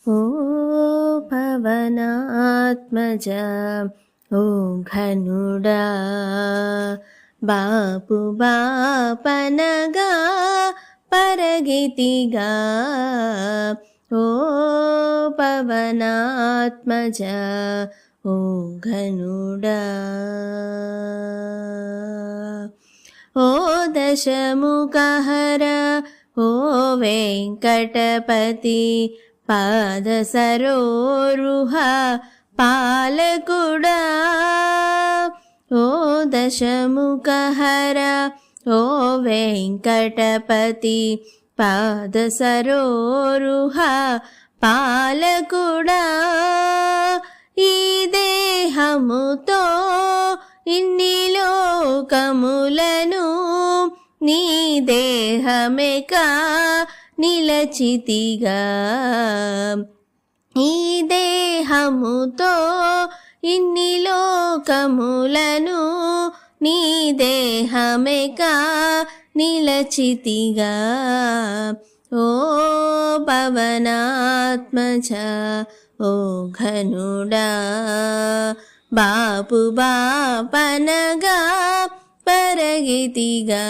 ఓ పవనాత్మజ ఓ ఘనుడా బాపు బాపనగా పరగితిగా ఓ పవనాత్మజ ఓ ఘనుడా ఓ దశముఖహర ఓ వెంకటపతి పాద సరోరుహ పాలకుడా ఓ దశముఖహర ఓ వెంకటపతి పాద సరోరుహ పాలకుడా ఈ దేహముతో ఇన్ని లోకములను నీ దేహమేకా నిలచితిగా ఈ దేహముతో ఇన్ని లోకములను నీ దేహమేకా నిలచితిగా ఓ పవనాత్మజ ఓ ఘనుడా బాపు బాపనగా పరగితిగా